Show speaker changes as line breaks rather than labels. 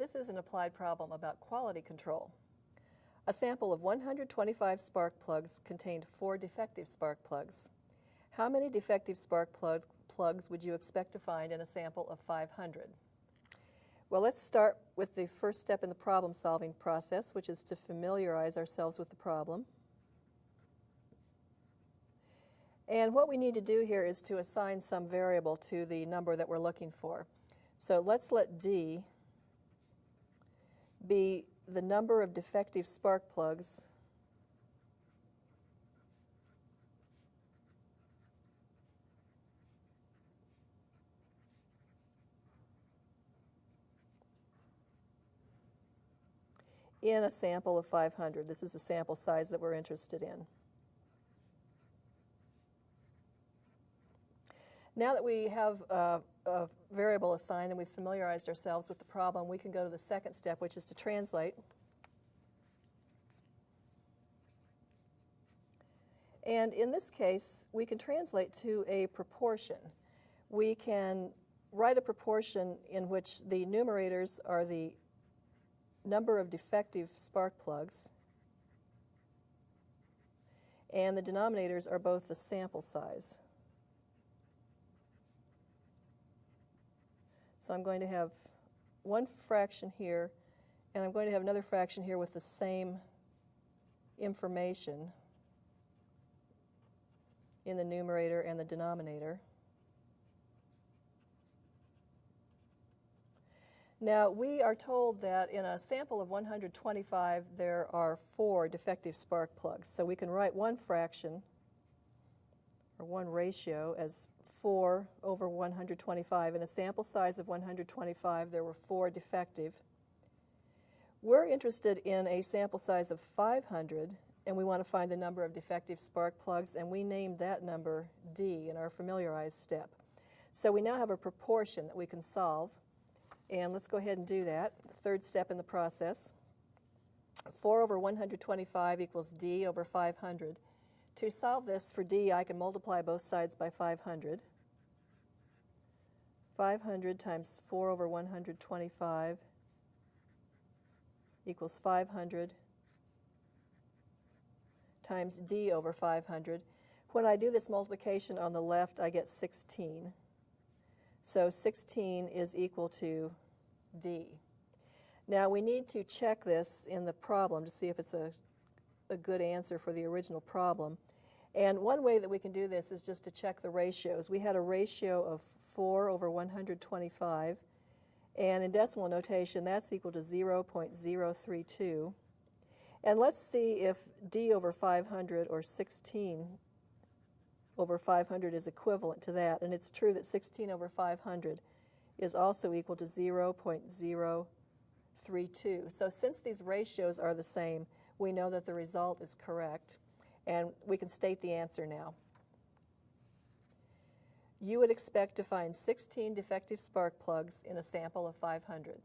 This is an applied problem about quality control. A sample of 125 spark plugs contained 4 defective spark plugs. How many defective spark plugs would you expect to find in a sample of 500? Well, let's start with the first step in the problem-solving process, which is to familiarize ourselves with the problem. And what we need to do here is to assign some variable to the number that we're looking for. So let's let D be the number of defective spark plugs in a sample of 500. This is the sample size that we're interested in. Now that we have a variable assigned and we've familiarized ourselves with the problem, we can go to the second step, which is to translate. And in this case, we can translate to a proportion. We can write a proportion in which the numerators are the number of defective spark plugs, and the denominators are both the sample size. So I'm going to have one fraction here, and I'm going to have another fraction here with the same information in the numerator and the denominator. Now, we are told that in a sample of 125, there are 4 defective spark plugs. So we can write one fraction, or one ratio, as 4 over 125. In a sample size of 125, there were 4 defective. We're interested in a sample size of 500, and we want to find the number of defective spark plugs, and we named that number D in our familiarize step. So we now have a proportion that we can solve, and let's go ahead and do that. The third step in the process. 4 over 125 equals D over 500. To solve this for D, I can multiply both sides by 500. 500 times 4 over 125 equals 500 times D over 500. When I do this multiplication on the left, I get 16. So 16 is equal to D. Now we need to check this in the problem to see if it's a good answer for the original problem. And one way that we can do this is just to check the ratios. We had a ratio of 4 over 125, and in decimal notation that's equal to 0.032. And let's see if D over 500 or 16 over 500 is equivalent to that. And it's true that 16 over 500 is also equal to 0.032. So since these ratios are the same, we know that the result is correct, and we can state the answer now. You would expect to find 16 defective spark plugs in a sample of 500.